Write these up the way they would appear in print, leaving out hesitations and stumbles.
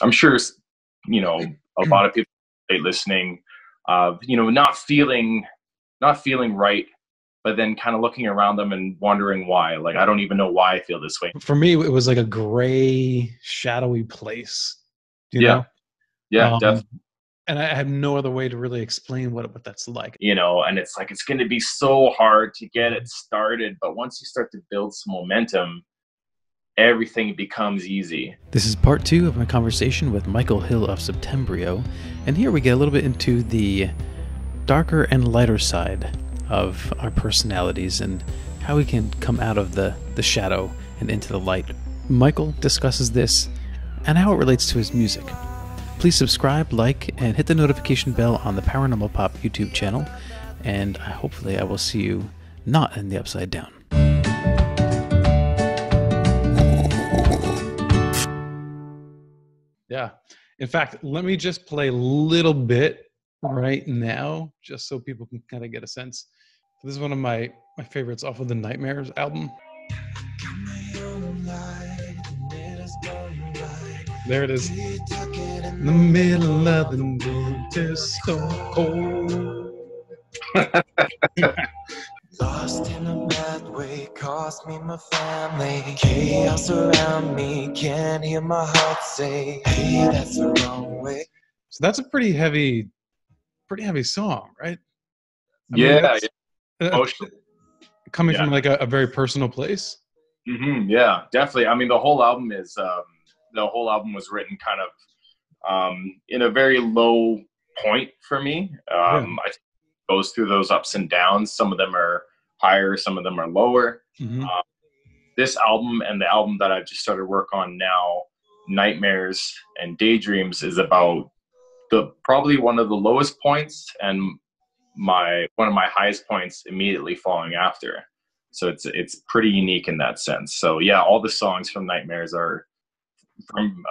I'm sure, you know, a lot of people listening, you know, not feeling right, but then kind of looking around them and wondering why. Like, I don't even know why I feel this way. For me, it was like a gray, shadowy place, you Yeah, know? yeah, definitely. And I have no other way to really explain what that's like. You know, and it's like, it's going to be so hard to get it started, but once you start to build some momentum, everything becomes easy. This is part 2 of my conversation with Michael Hill of Septembryo, and here we get a little bit into the darker and lighter side of our personalities and how we can come out of the shadow and into the light. Michael discusses this and how it relates to his music. Please subscribe, like, and hit the notification bell on the Paranormal Pop YouTube channel, and hopefully I will see you not in the Upside Down. Yeah. In fact, let me just play a little bit right now, just so people can kind of get a sense. This is one of my favorites off of the Nightmares album. There it is. In the middle of the winter, so cold. Lost in a bad way, cost me my family. Chaos around me, can't hear my heart say, hey, that's the wrong way. So that's a pretty heavy song, right? I mean, Yeah, that's coming yeah. from like a very personal place. Yeah, definitely. I mean, the whole album was written kind of in a very low point for me. I think it goes through those ups and downs. Some of them are higher, some of them are lower. This album and the album that I've just started work on now, Nightmares and Daydreams, is about probably one of the lowest points and one of my highest points immediately following after. So it's pretty unique in that sense. So yeah, all the songs from Nightmares are from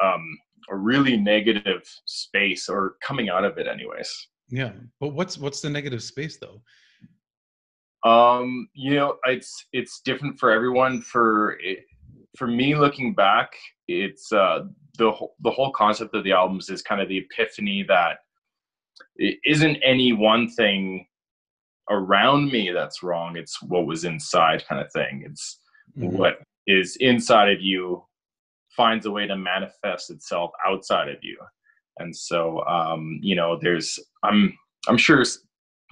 a really negative space, or coming out of it anyways. Yeah, but what's the negative space though? You know, it's different for everyone. For me, looking back, it's the whole concept of the albums is kind of the epiphany that it isn't any one thing around me that's wrong. It's what was inside, kind of thing. It's what is inside of you finds a way to manifest itself outside of you. And so you know, I'm sure,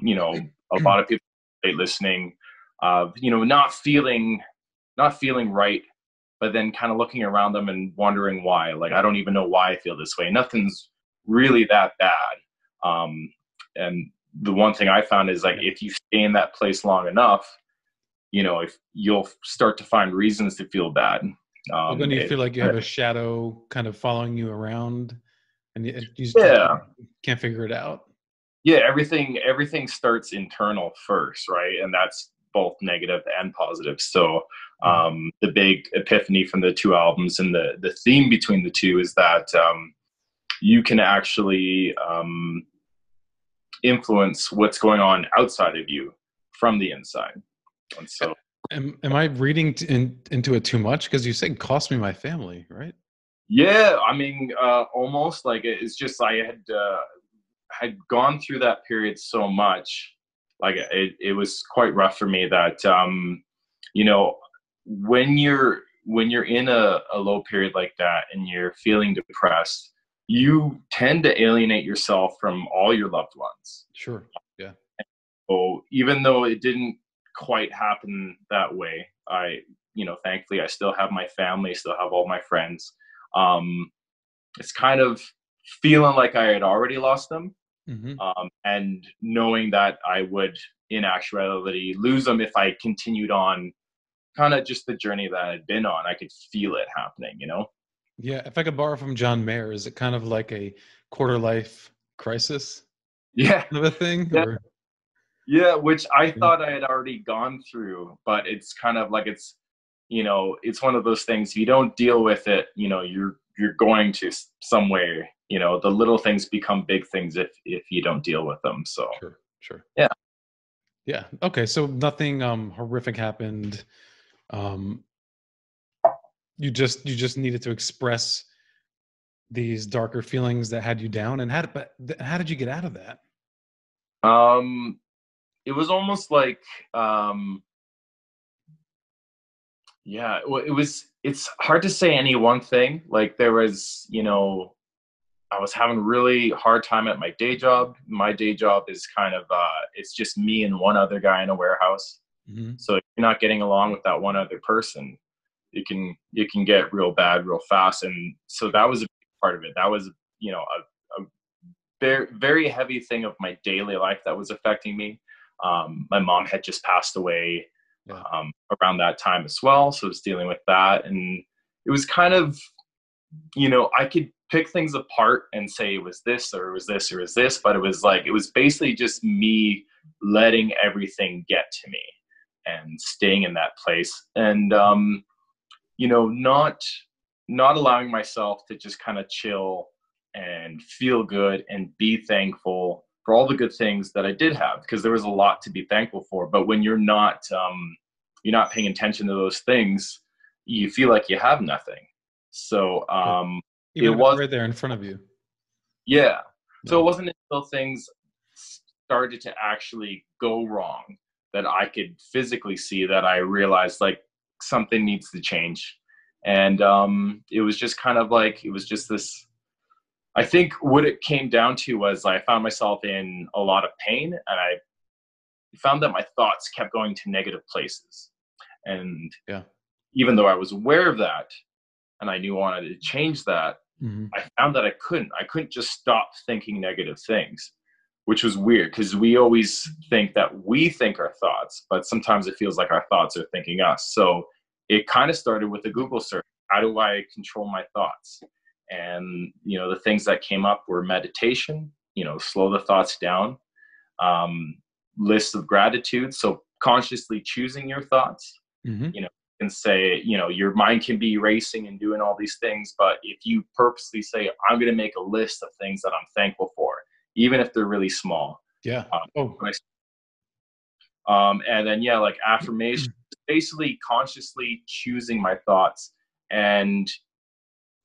you know, a lot of people listening, you know, not feeling right, but then kind of looking around them and wondering why. Like, I don't even know why I feel this way. Nothing's really that bad. And the one thing I found is, like, if you stay in that place long enough, you know, if you'll start to find reasons to feel bad. Well, then you feel like you have a shadow kind of following you around, and you just can't figure it out. Yeah, everything starts internal first, right? And that's both negative and positive. So the big epiphany from the two albums, and the theme between the two, is that you can actually influence what's going on outside of you from the inside. And so, am I reading into it too much? Because you said "cost me my family," right? Yeah, I mean, almost. Like, it's just, I had gone through that period so much. Like, it was quite rough for me that you know, when you're in a low period like that and you're feeling depressed, you tend to alienate yourself from all your loved ones. Sure. Yeah. So even though it didn't quite happen that way, you know, thankfully I still have my family, still have all my friends. It's kind of feeling like I had already lost them. And knowing that I would, in actuality, lose them if I continued on kind of just the journey that I'd been on. I could feel it happening, you know? Yeah. If I could borrow from John Mayer, is it kind of like a quarter life crisis? Yeah. Kind of a thing? Yeah. Or? Yeah, which I thought I had already gone through, but it's kind of like, it's, you know, it's one of those things, if you don't deal with it, you know, you're going to somewhere, you know, the little things become big things if you don't deal with them. So Sure. Yeah. Okay. So nothing horrific happened. You just needed to express these darker feelings that had you down, and how did you get out of that? It was almost like, yeah, well, it's hard to say any one thing. Like there was, I was having a really hard time at my day job. My day job is kind of, it's just me and one other guy in a warehouse. Mm-hmm. So if you're not getting along with that one other person, it can get real bad real fast. And so that was a big part of it. That was, a very, very heavy thing of my daily life that was affecting me. My mom had just passed away around that time as well. So I was dealing with that. And it was kind of, I could pick things apart and say it was this or it was this or it was this, but it was basically just me letting everything get to me and staying in that place. And, not allowing myself to just kind of chill and feel good and be thankful for all the good things that I did have, because there was a lot to be thankful for. But when you're not paying attention to those things, you feel like you have nothing. So even it if was it's right there in front of you. Yeah. So it wasn't until things started to actually go wrong that I could physically see that I realized like something needs to change. And it was just kind of like, it was just this, I think what it came down to was I found myself in a lot of pain, and I found that my thoughts kept going to negative places. And even though I was aware of that and I knew I wanted to change that, I found that I couldn't just stop thinking negative things, which was weird because we always think that we think our thoughts, but sometimes it feels like our thoughts are thinking us. So it kind of started with a Google search. How do I control my thoughts? And, the things that came up were meditation, slow the thoughts down, list of gratitude. So consciously choosing your thoughts, and say, your mind can be racing and doing all these things, but if you purposely say, I'm going to make a list of things that I'm thankful for, even if they're really small. Yeah. And then, like affirmation, basically consciously choosing my thoughts. And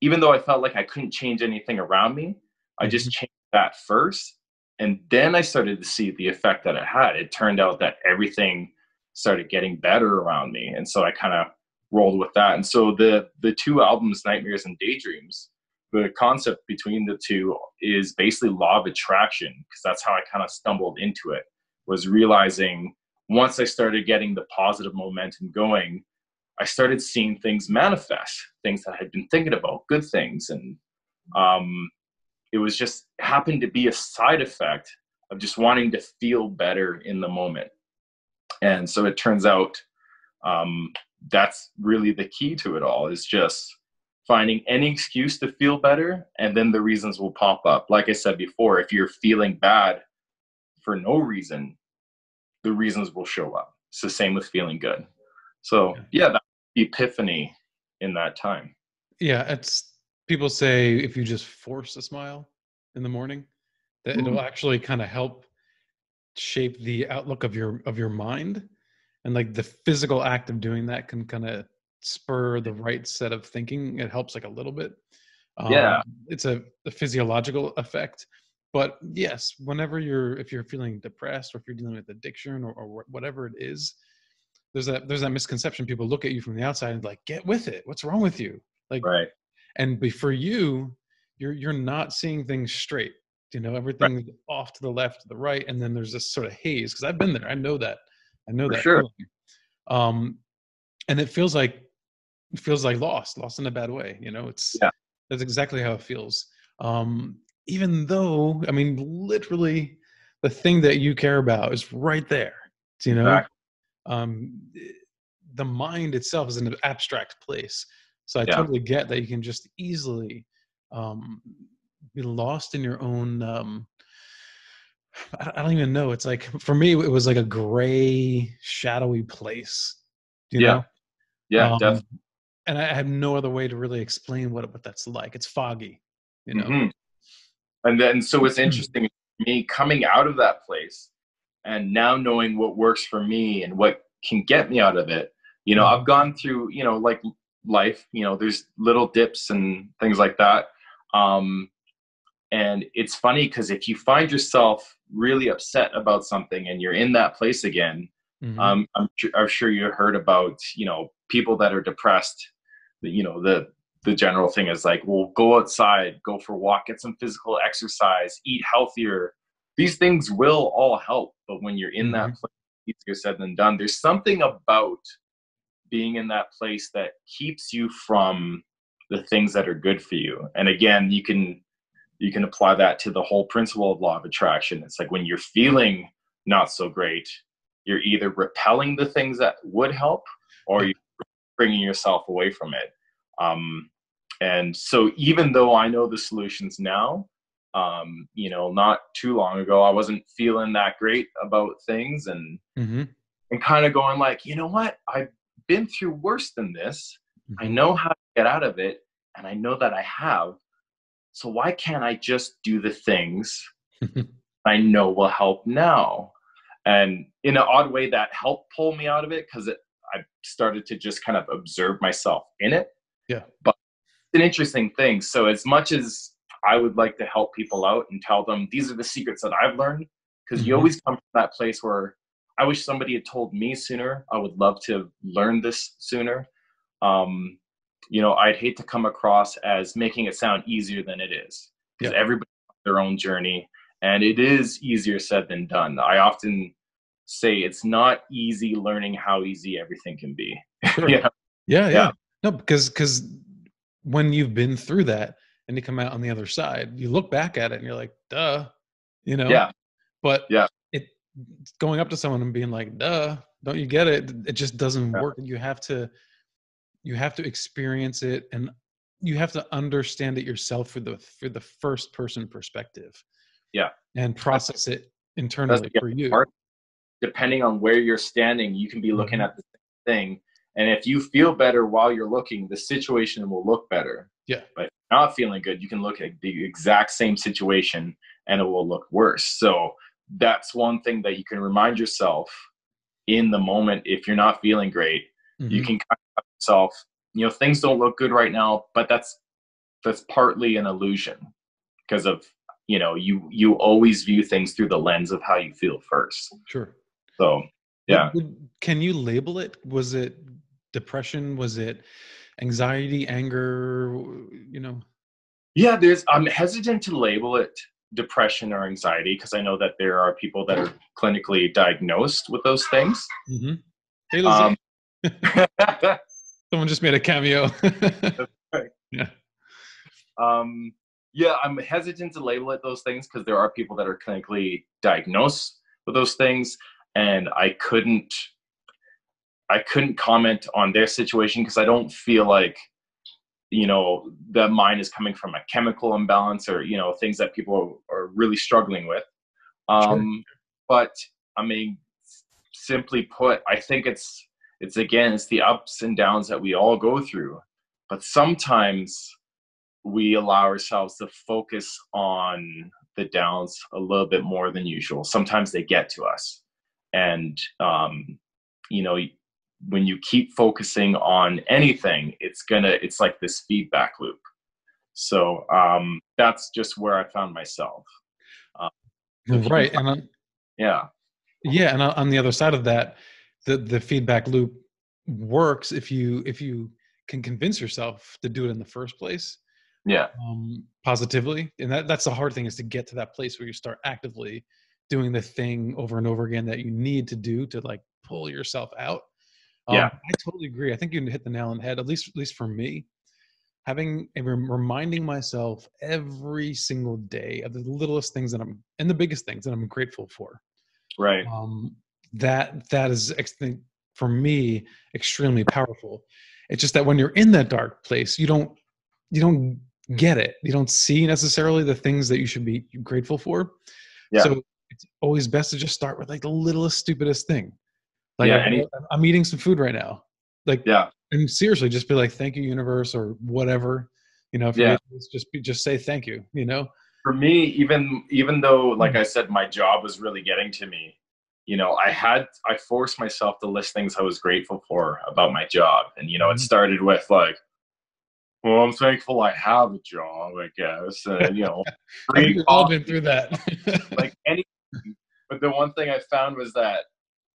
even though I felt like I couldn't change anything around me, I just changed that first. And then I started to see the effect that it had. It turned out that everything started getting better around me. And so I kind of rolled with that. And so the two albums, Nightmares and Daydreams, the concept between the two is basically law of attraction, because that's how I kind of stumbled into it, was realizing once I started getting the positive momentum going, I started seeing things manifest, things that I had been thinking about, good things. And it was just happened to be a side effect of just wanting to feel better in the moment. And so it turns out that's really the key to it all, is just finding any excuse to feel better, and then the reasons will pop up. Like I said before, if you're feeling bad for no reason, the reasons will show up. It's the same with feeling good. So that's the epiphany in that time. Yeah, it's people say if you just force a smile in the morning, that it'll actually kind of help shape the outlook of your mind, and like the physical act of doing that can kind of spur the right set of thinking. It helps like a little bit. It's a physiological effect. But yes, if you're feeling depressed, or if you're dealing with addiction or whatever it is, there's that misconception. People look at you from the outside and like, get with it. What's wrong with you? Like, right. And for you, you're not seeing things straight. Everything's off to the left, to the right, and then there's this sort of haze. Because I've been there. I know that sure. feeling. And it feels like lost in a bad way. That's exactly how it feels. Even though, I mean, literally, the thing that you care about is right there. Exactly. The mind itself is an abstract place. So I totally get that you can just easily be lost in your own. I don't even know. It's like, for me, it was like a gray, shadowy place. Know? Yeah, definitely. And I have no other way to really explain what that's like. It's foggy, know. And then, so it's interesting, me coming out of that place and now knowing what works for me and what can get me out of it. I've gone through, like life, there's little dips and things like that. And it's funny because if you find yourself really upset about something and you're in that place again, I'm sure you heard about, people that are depressed. The general thing is like, well, go outside, go for a walk, get some physical exercise, eat healthier. These things will all help. But when you're in that place, easier said than done. There's something about being in that place that keeps you from the things that are good for you. And again, you can apply that to the whole principle of law of attraction. It's like when you're feeling not so great, you're either repelling the things that would help or you're bringing yourself away from it. And so even though I know the solutions now, not too long ago, I wasn't feeling that great about things and kind of going like, you know what, I've been through worse than this. I know how to get out of it. And I know that I have. So why can't I just do the things I know will help now? And in an odd way, that helped pull me out of it because I started to just kind of observe myself in it. Yeah. But it's an interesting thing. So as much as I would like to help people out and tell them these are the secrets that I've learned, because you always come from that place where I wish somebody had told me sooner. I would love to learn this sooner. I'd hate to come across as making it sound easier than it is, because everybody has their own journey and it is easier said than done. I often say it's not easy learning how easy everything can be. Sure. Yeah. No, because when you've been through that and you come out on the other side, you look back at it and you're like, duh, but it going up to someone and being like, duh, don't you get it? It just doesn't work. You have to experience it, and you have to understand it yourself for the first person perspective. Yeah. And process it internally for you. Depending on where you're standing, you can be looking at the same thing. And if you feel better while you're looking, the situation will look better. Yeah. But if you're not feeling good, you can look at the exact same situation and it will look worse. So that's one thing that you can remind yourself in the moment. If you're not feeling great, you can kind of tell yourself, things don't look good right now, but that's partly an illusion because of, you always view things through the lens of how you feel first. Sure. So, yeah. Can you label it? Was it depression? Was it anxiety, anger? Yeah, I'm hesitant to label it depression or anxiety because I know that there are people that are clinically diagnosed with those things. Hey, Lizzie. Someone just made a cameo. That's right. Yeah. Yeah, I'm hesitant to label it those things because there are people that are clinically diagnosed with those things, and I couldn't comment on their situation because I don't feel like that mine is coming from a chemical imbalance or things that people are really struggling with. But I mean, simply put, I think it's the ups and downs that we all go through, but sometimes we allow ourselves to focus on the downs a little bit more than usual. Sometimes they get to us. And, when you keep focusing on anything, it's like this feedback loop. So that's just where I found myself. Right. Yeah. And on the other side of that, the feedback loop works if you can convince yourself to do it in the first place. Yeah. Positively. And that's the hard thing, is to get to that place where you start actively doing the thing over and over again that you need to do to like pull yourself out. I totally agree. I think you hit the nail on the head, at least for me. Reminding myself every single day of the littlest things and the biggest things that I'm grateful for. Right. That is, for me, extremely powerful. It's just that when you're in that dark place, you don't get it. You don't see necessarily the things that you should be grateful for. Yeah. So it's always best to just start with like the littlest, stupidest thing. Like, I'm eating some food right now. Like, and seriously, just be like, thank you, universe, or whatever. If you just say thank you. For me, even though, like I said, my job was really getting to me. I forced myself to list things I was grateful for about my job, and it started with like, Well, I'm thankful I have a job, I guess. You know, I think free we've all been coffee, through that. like anything. But the one thing I found was that,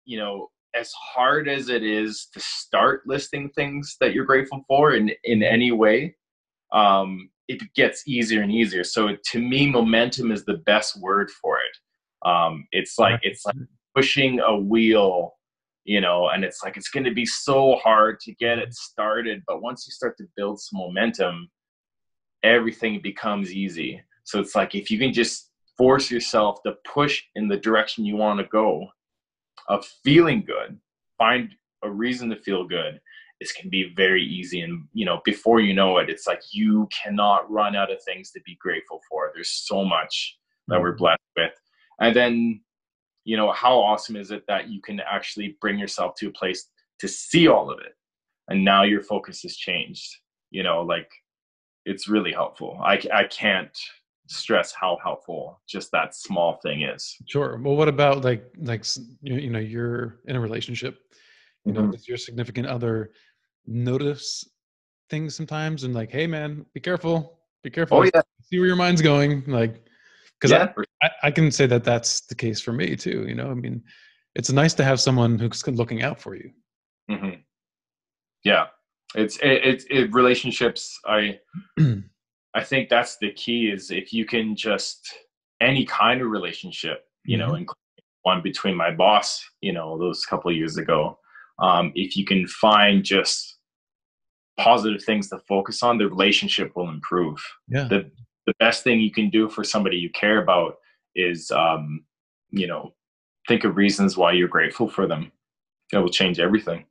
you know, as hard as it is to start listing things that you're grateful for in any way, it gets easier and easier. So to me, momentum is the best word for it. It's like pushing a wheel, you know, and it's like it's going to be so hard to get it started, but once you start to build some momentum, everything becomes easy. So it's like if you can just force yourself to push in the direction you want to go, of feeling good, find a reason to feel good, this can be very easy. And, you know, before you know it, it's like you cannot run out of things to be grateful for. There's so much that we're blessed with. And then, you know, how awesome is it that you can actually bring yourself to a place to see all of it? And now your focus has changed, you know, like it's really helpful. I can't stress how helpful just that small thing is. Sure. Well, what about you know, you're in a relationship, you know, Mm-hmm. does your significant other notice things sometimes and like, hey man, be careful, Oh yeah. see where your mind's going. Like, because Yeah. I can say that that's the case for me too. You know, I mean, it's nice to have someone who's looking out for you. Mm-hmm. Yeah. Relationships. I think that's the key is if you can just any kind of relationship, you know, Mhm. including one between my boss, you know, those couple of years ago, if you can find just positive things to focus on, the relationship will improve. Yeah. The best thing you can do for somebody you care about is, you know, think of reasons why you're grateful for them. It will change everything.